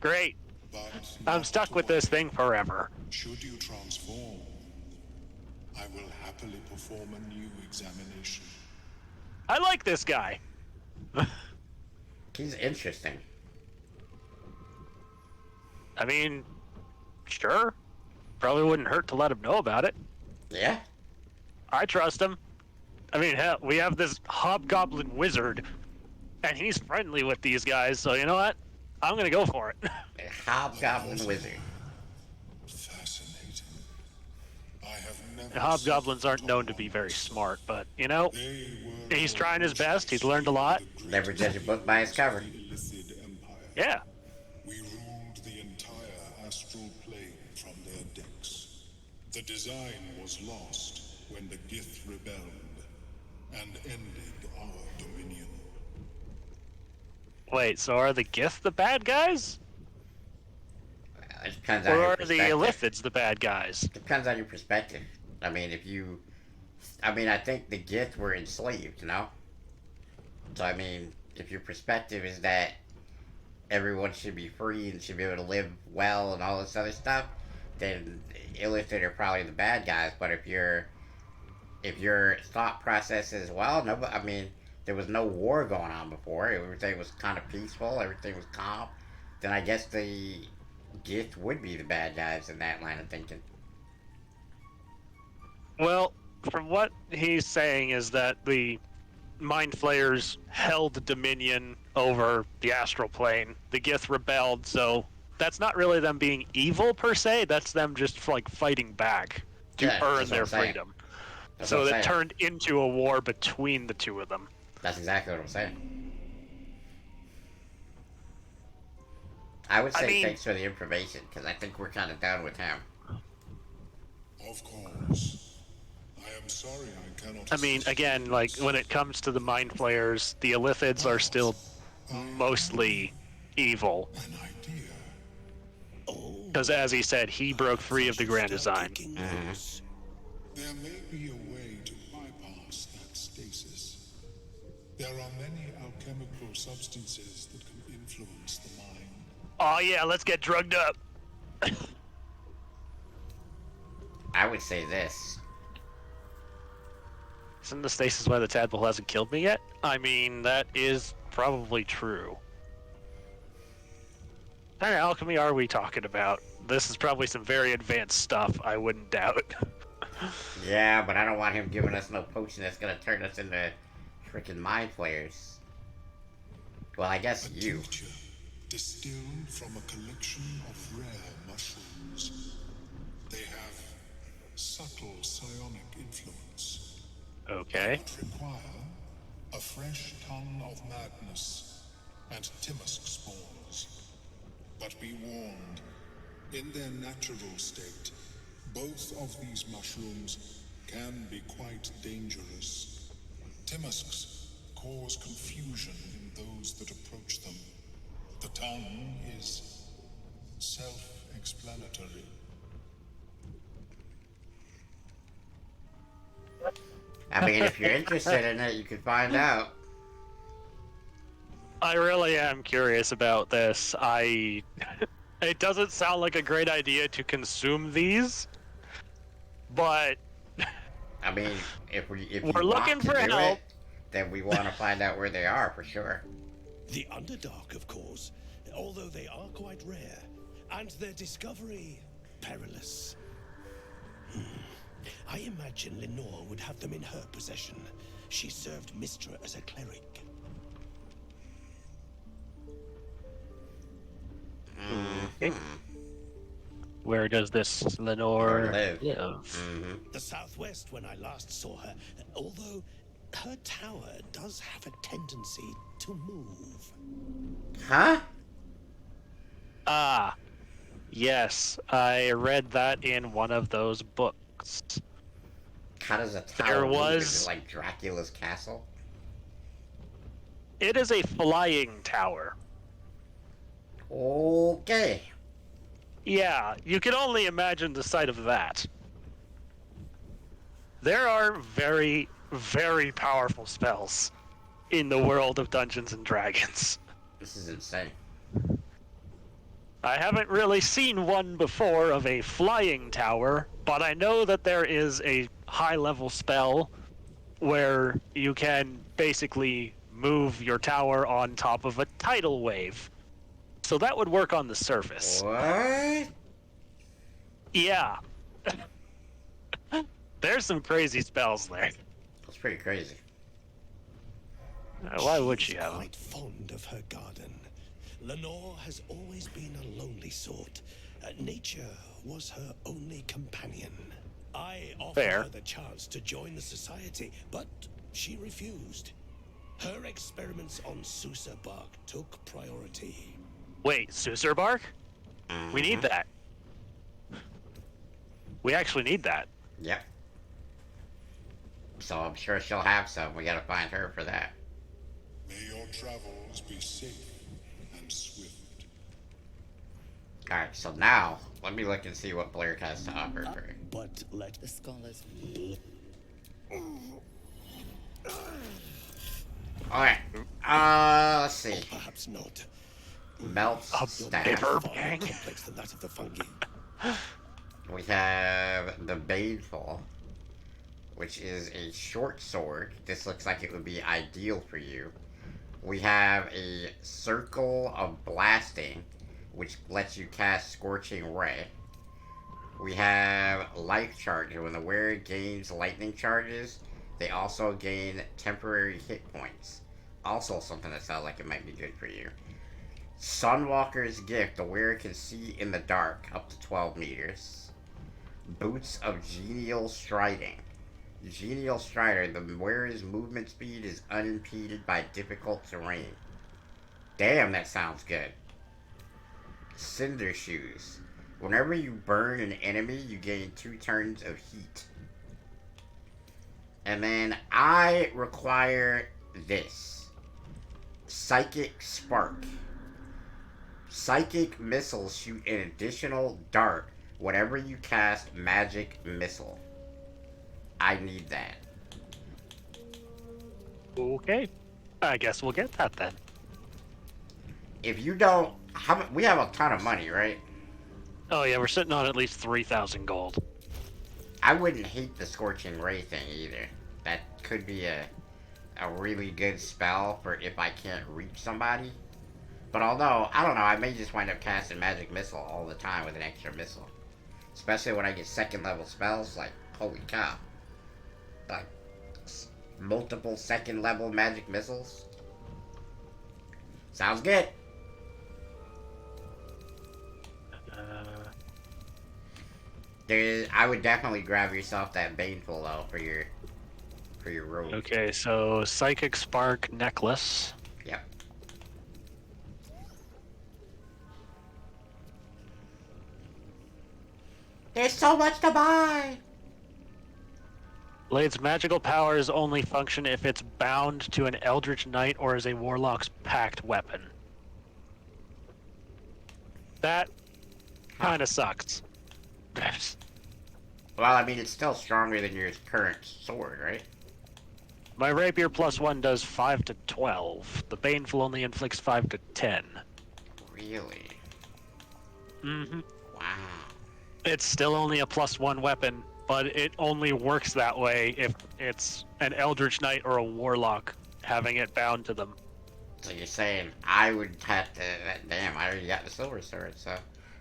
Great. But I'm not stuck to with this worry. thing forever. Should you transform, I will happily perform a new examination. I like this guy. He's interesting. I mean, sure. Probably wouldn't hurt to let him know about it. Yeah? I trust him. I mean, hell, we have this hobgoblin wizard, and he's friendly with these guys, so you know what? I'm gonna go for it. A hobgoblin wizard. Fascinating. I have never The hobgoblins seen aren't known to be very smart, but, you know, They were he's trying his best. He's learned a lot. Never judge a book by its cover. the Illithid Empire. Yeah. We ruled the entire astral plane from their decks. The design was lost when the Gith rebelled and ended our dominion. Wait, so are the Gith the bad guys? It depends on Or your are the perspective. Illithids the bad guys? Depends on your perspective. I mean, I think the Gith were enslaved, you know? So, I mean, if your perspective is that everyone should be free and should be able to live well and all this other stuff, then Illithid are probably the bad guys. But if your thought process is, well, no, I mean, there was no war going on before. Everything was kind of peaceful. Everything was calm. Then I guess the Gith would be the bad guys in that line of thinking. Well, from what he's saying is that the Mind Flayers held dominion over the astral plane. The Gith rebelled, so that's not really them being evil per se. That's them just like fighting back to Yeah, earn that's what their I'm saying. freedom. That's So what I'm that saying. turned into a war between the two of them. That's exactly what I'm saying. I would I say mean- thanks for the information, because I think we're kind of done with him. Of course. I am sorry I cannot. I mean, assist again, you. like when it comes to the Mind Flayers, the Illithids are still mostly evil. An idea. Because as he said, he broke free of the Grand Design. There may be a way to bypass that stasis. There are many alchemical substances that can influence the mind. Oh yeah, let's get drugged up. I would say this. Isn't the stasis why the tadpole hasn't killed me yet? I mean, that is probably true. What kind of alchemy are we talking about? This is probably some very advanced stuff, I wouldn't doubt. Yeah, but I don't want him giving us no potion that's gonna turn us into freaking mind flayers. Well, I guess A you. tincture distilled from a collection of rare mushrooms. They have subtle psionic influence. Okay. Would require a fresh tongue of madness and Timisk spores. But be warned, In their natural state, both of these mushrooms can be quite dangerous. Timusks cause confusion in those that approach them. The tongue is self-explanatory. I mean, if you're interested in it, you could find out. I really am curious about this. It doesn't sound like a great idea to consume these, but I mean, if you we're looking want to for do help. it, then we want to find out where they are for sure. The Underdark, of course, although they are quite rare, and their discovery perilous. I imagine Lenore would have them in her possession. She served Mistra as a cleric. Where does this Lenore Live. live? The southwest when I last saw her, although her tower does have a tendency to move. Huh? Ah, yes, I read that in one of those books. How does a tower There move? Is was- it like Dracula's castle? It is a flying tower. Okay. Yeah, you can only imagine the sight of that. There are very, very powerful spells in the world of Dungeons and Dragons. This is insane. I haven't really seen one before of a flying tower, but I know that there is a high-level spell where you can basically move your tower on top of a tidal wave. So that would work on the surface. What? Yeah. There's some crazy spells there. That's pretty crazy. Why would She's she have them? quite fond of her garden. Lenore has always been a lonely sort. Nature was her only companion. I offered Fair. her the chance to join the society, but she refused. Her experiments on Susa bark took priority. Wait, Susur bark? We need that. We actually need that. Yep. So I'm sure she'll have some. We gotta find her for that. May your travels be safe and swift. Alright, so now, let me look and see what Blair has to offer for you. But let The scholars. Alright, let's see. perhaps not. Melt A staff. bitter Far more bang. complex than that of the fungi. We have the Baneful, which is a short sword. This looks like it would be ideal for you. We have a Circle of Blasting, which lets you cast Scorching Ray. We have Life Charger. When the wearer gains lightning charges, they also gain temporary hit points. Also something that sounds like it might be good for you. Sunwalker's Gift. The wearer can see in the dark up to 12 meters. Boots of Genial Striding. Genial Strider. The wearer's movement speed is unimpeded by difficult terrain. Damn, that sounds good. Cinder Shoes. Whenever you burn an enemy, you gain 2 turns of heat. And then I require this. Psychic Spark. Psychic missiles shoot an additional dart whenever you cast magic missile. I need that. Okay. I guess we'll get that then. If you don't, we have a ton of money, right? Oh yeah, we're sitting on at least 3,000 gold. I wouldn't hate the Scorching Ray thing either. That could be a really good spell for if I can't reach somebody. But although, I don't know, I may just wind up casting Magic Missile all the time with an extra missile. Especially when I get 2nd level spells, like, holy cow. Like, multiple 2nd level Magic Missiles. Sounds good. I would definitely grab yourself that Baneful though for your robe. Okay, so Psychic Spark necklace. Yep. There's so much to buy. Blade's magical powers only function if it's bound to an Eldritch Knight or is a Warlock's pact weapon. That kind of sucks. Well, I mean, it's still stronger than your current sword, right? My rapier +1 does 5 to 12. The baneful only inflicts 5 to 10. Really? Mm-hmm. Wow. It's still only a +1 weapon, but it only works that way if it's an Eldritch Knight or a Warlock having it bound to them. So you're saying I would have to... Damn, I already got the silver sword, so...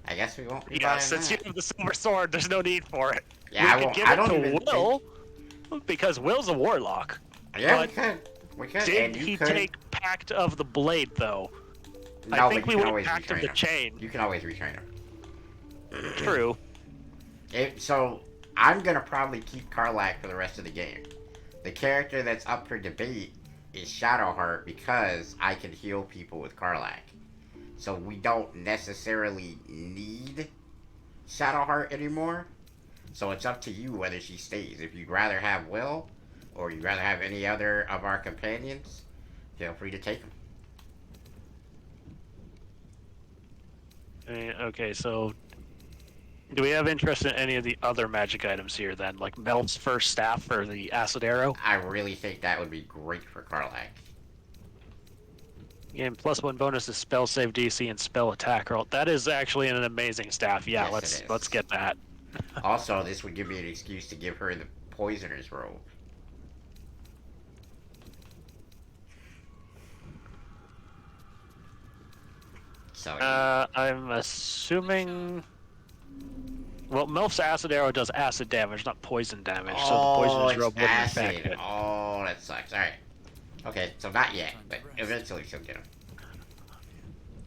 I guess we won't be Yeah, buying since that. you have the silver sword, there's no need for it. Yeah, I we could won't... give I it don't to even Will, because Will's a Warlock. Yeah, we but could. We could. Did And you he could... take Pact of the Blade, though? No, I think but we you can went always Pact of retrain the him. Chain. You can always retrain him. True. So, I'm gonna probably keep Karlach for the rest of the game. The character that's up for debate is Shadowheart because I can heal people with Karlach. So we don't necessarily need Shadowheart anymore. So it's up to you whether she stays. If you'd rather have Will, or you'd rather have any other of our companions, feel free to take them. Okay, so do we have interest in any of the other magic items here then? Like Melf's first staff or the acid arrow? I really think that would be great for Karlach. Gain +1 bonus to spell save DC and spell attack roll. That is actually an amazing staff. Yeah, Yes, it is. let's get that. Also, this would give me an excuse to give her the poisoner's robe. So I'm assuming. Well, Melf's acid arrow does acid damage, not poison damage. So the poison's it's robe wouldn't acid. affect it. Oh, that sucks. All right. Okay, so not yet, but eventually she'll get him.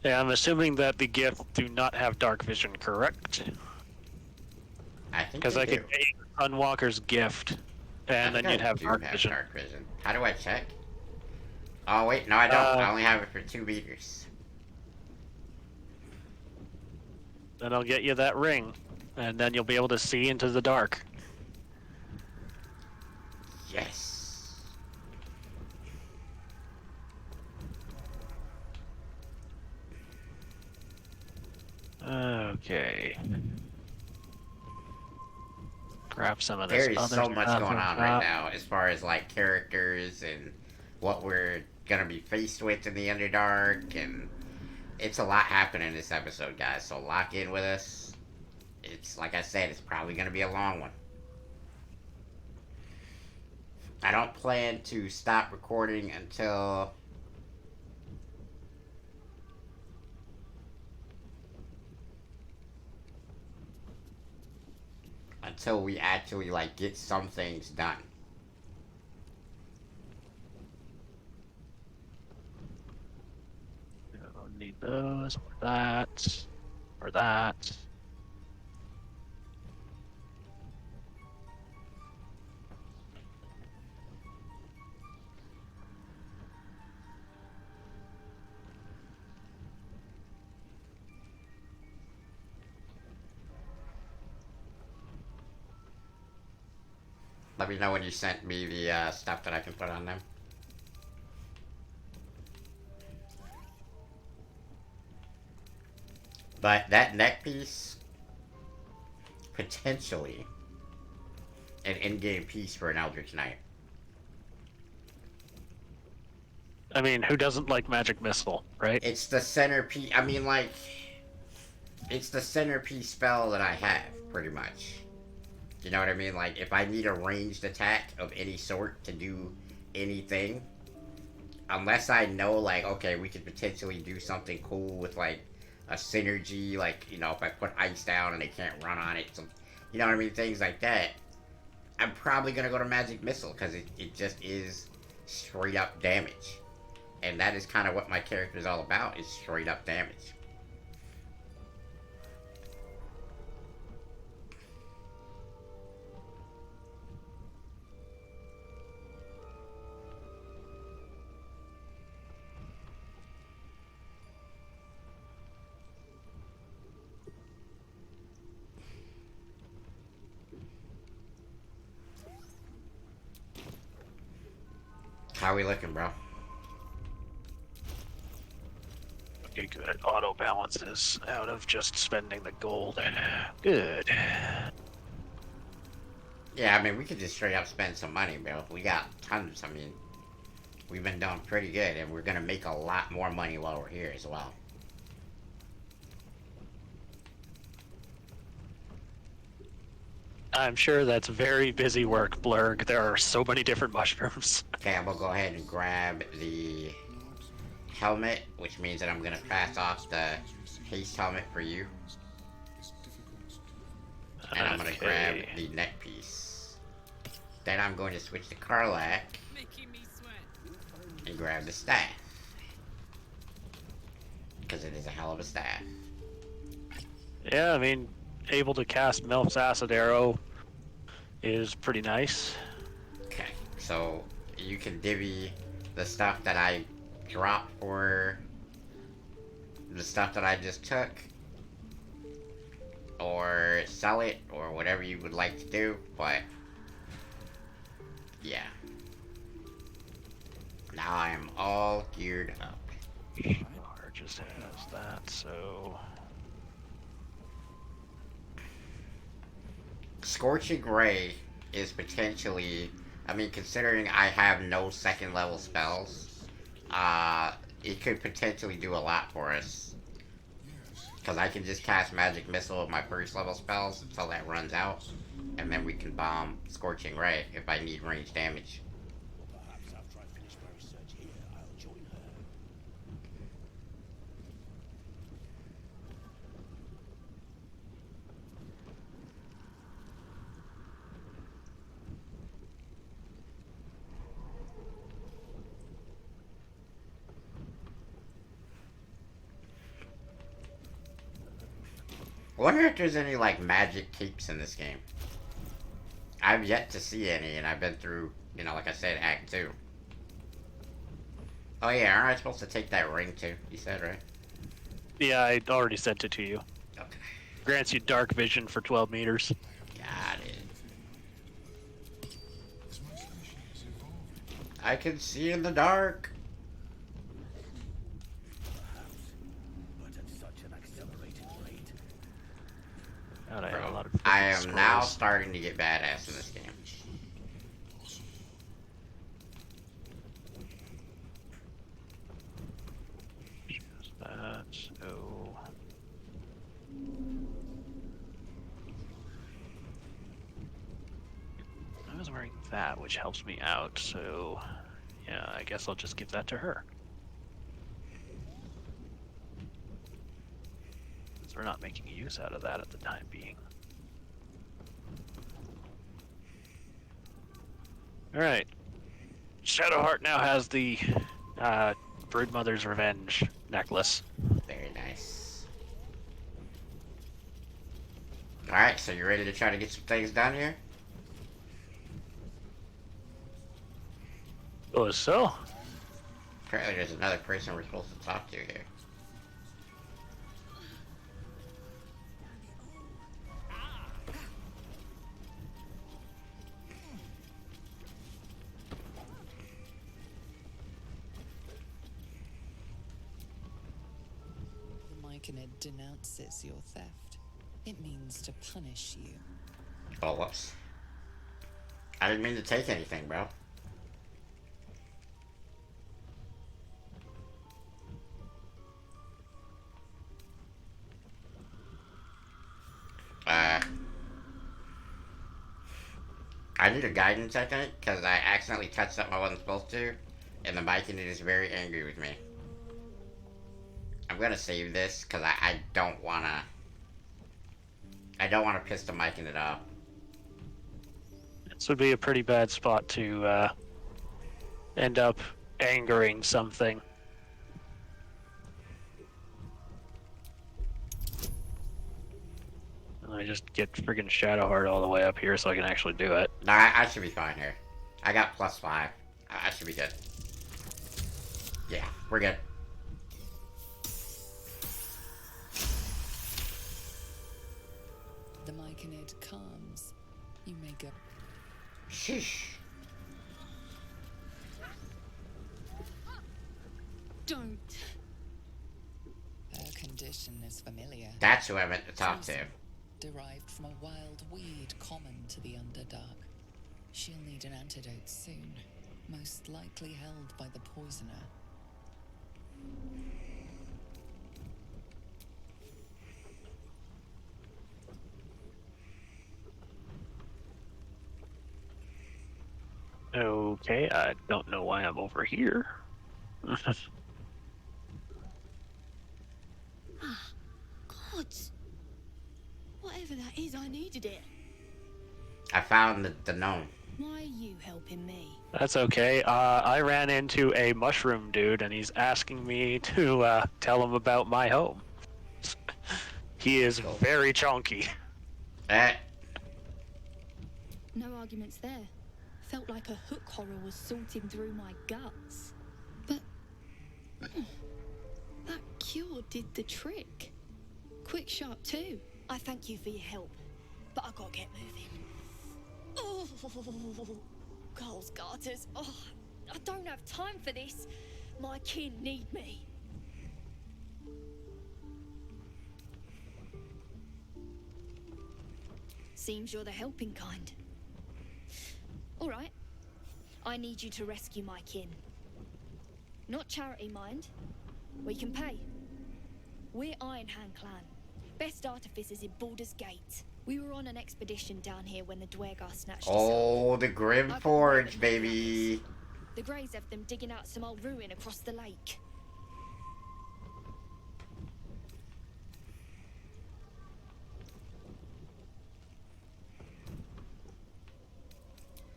Yeah, I'm assuming that the gift do not have dark vision, correct? I think Because they I do. could get Sunwalker's gift, and then you'd have dark vision. Dark vision. How do I check? Oh wait, no, I don't. I only have it for 2 meters. Then I'll get you that ring, and then you'll be able to see into the dark. Yes. Okay. Grab some of this There is other so much stuff going on on top. right now as far as like characters and what we're gonna be faced with in the Underdark, and it's a lot happening this episode, guys. So lock in with us. It's like I said, it's probably gonna be a long one. I don't plan to stop recording until we actually like get some things done. Don't need those, or that, or that. Let me know when you sent me the stuff that I can put on them. But that neck piece, potentially an in-game piece for an Eldritch Knight. I mean, who doesn't like magic missile, right? It's the centerpiece. I mean, like, it's the centerpiece spell that I have, pretty much. You know what I mean? Like, if I need a ranged attack of any sort to do anything, unless I know, like, okay, we could potentially do something cool with, like, a synergy, like, you know, if I put ice down and they can't run on it, some, you know what I mean? Things like that. I'm probably gonna go to Magic Missile, because it just is straight up damage. And that is kind of what my character is all about, is straight up damage. How we looking, bro? Okay, good. Auto balances out of just spending the gold. Good. Yeah, I mean, we could just straight up spend some money, bro. We got tons. I mean, we've been doing pretty good, and we're gonna make a lot more money while we're here as well. I'm sure that's very busy work, Blurg. There are so many different mushrooms. Okay, I'm gonna go ahead and grab the helmet, which means that I'm gonna pass off the haste helmet for you. And I'm gonna grab the neck piece. Then I'm going to switch to Karlak and grab the staff. Because it is a hell of a staff. Yeah, I mean, able to cast Melf's Acid Arrow is pretty nice. Okay, so you can divvy the stuff that I dropped for the stuff that I just took, or sell it, or whatever you would like to do, but yeah. Now I am all geared up. Shinar just has that, so... Scorching Ray is potentially, I mean, considering I have no second level spells, it could potentially do a lot for us. Because I can just cast Magic Missile with my first level spells until that runs out, and then we can bomb Scorching Ray if I need range damage. Perhaps after I finish my research here, I'll join her. I wonder if there's any, like, magic capes in this game. I've yet to see any, and I've been through, you know, like I said, Act 2. Oh yeah, aren't I supposed to take that ring too? You said, right? Yeah, I already sent it to you. Okay. Grants you dark vision for 12 meters. Got it. I can see in the dark. But at such an accelerated rate. God, I have a lot of I am scrolls. now starting to get badass in this game. Choose that, so... I was wearing that, which helps me out, so... Yeah, I guess I'll just give that to her. Since we're not making use out of that at the time being. Alright. Shadowheart now has the Broodmother's Revenge necklace. Very nice. Alright, so you ready to try to get some things done here? Oh, so? Apparently there's another person we're supposed to talk to here. The Myconid denounces your theft. It means to punish you. Oh, whoops. I didn't mean to take anything, bro. I need a guidance, I think, because I accidentally touched something I wasn't supposed to, and the Myconid is very angry with me. I'm gonna save this, because I don't wanna... I don't wanna piss the Myconid off. This would be a pretty bad spot to end up angering something. Let me just get friggin' Shadowheart all the way up here so I can actually do it. No, I should be fine here. I got +5. I should be good. Yeah, we're good. The Myconid calms. You may go. Sheesh. Don't. Her condition is familiar. That's who I meant to talk to. Derived from a wild weed common to the Underdark. She'll need an antidote soon, most likely held by the poisoner. Okay, I don't know why I'm over here. Gods. Whatever that is, I needed it. I found the gnome. Why are you helping me? That's okay. I ran into a mushroom dude, and he's asking me to tell him about my home. He is very chunky. Eh, No arguments there. Felt like a hook horror was sorting through my guts. But that cure did the trick. Quick, sharp too. I thank you for your help, but I gotta get moving. Oh, Carl's garters. Oh, I don't have time for this. My kin need me. Seems you're the helping kind. All right. I need you to rescue my kin. Not charity, mind. We can pay. We're Iron Hand Clan. Best artificers in Baldur's Gate. We were on an expedition down here when the Dwergar snatched us up. oh, the Grim I got Forge, word of baby. the Greys have them digging out some old ruin across the lake.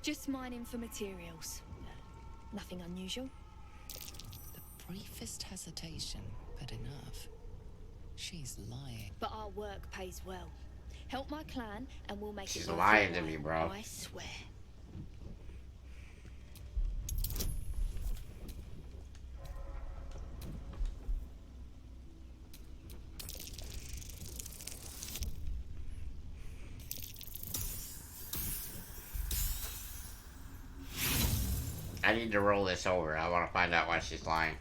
Just mining for materials. Nothing unusual. The briefest hesitation, but enough. She's lying. But our work pays well. Help my clan and we'll make She's it worth lying your to me, while, bro. I swear. I need to roll this over. I want to find out why she's lying.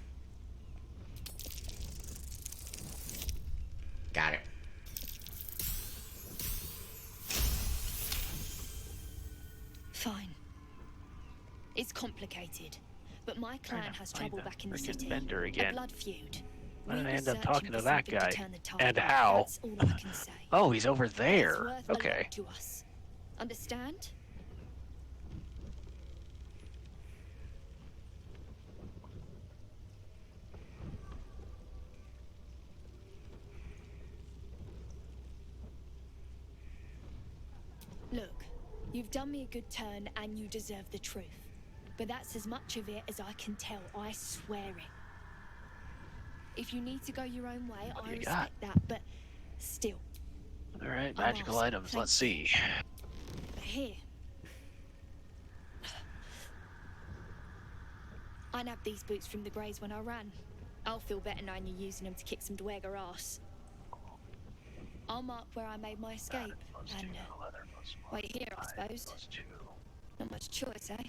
Got it. Fine. It's complicated, but my clan has Find trouble that back in the frickin' city. vendor A again. blood feud. Why did We I were end up searching talking to for that something guy? turn the tide. And how? That's all I can say. Oh, he's over It's there. worth a Okay. lot to us. Understand? Look, you've done me a good turn and you deserve the truth. But that's as much of it as I can tell, I swear it. If you need to go your own way, What do I you respect that, but still. All right, I'll magical ask. items. Let's see. But here. I nabbed these boots from the Greys when I ran. I'll feel better knowing you're using them to kick some Dwergar ass. I'll mark where I made my escape. And wait here, I suppose. Not much choice, eh?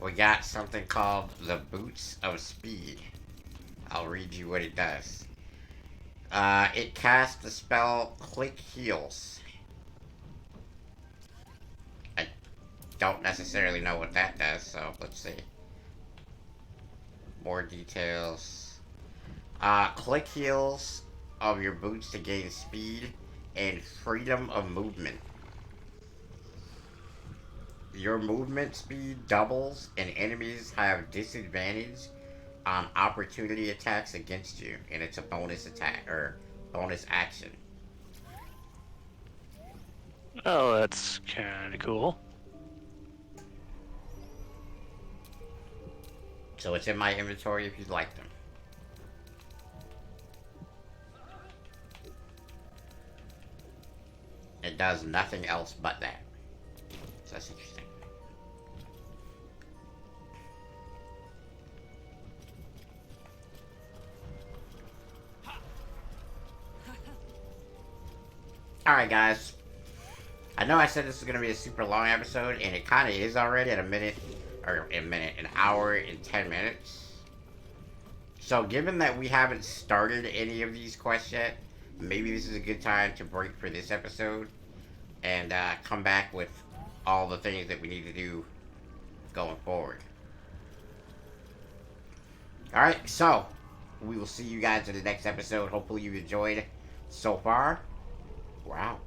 We got something called the Boots of Speed. I'll read you what it does. It casts the spell Click Heals. I don't necessarily know what that does, so let's see. More details. Click Heals of your boots to gain speed and freedom of movement. Your movement speed doubles and enemies have disadvantage on opportunity attacks against you, and it's a bonus attack or bonus action. Oh, that's kind of cool. So it's in my inventory if you'd like them. It does nothing else but that. So that's interesting. Alright guys, I know I said this was gonna be a super long episode, and it kind of is already at an hour and 10 minutes. So, given that we haven't started any of these quests yet, maybe this is a good time to break for this episode and come back with all the things that we need to do going forward. Alright, so we will see you guys in the next episode. Hopefully you enjoyed so far. We're out.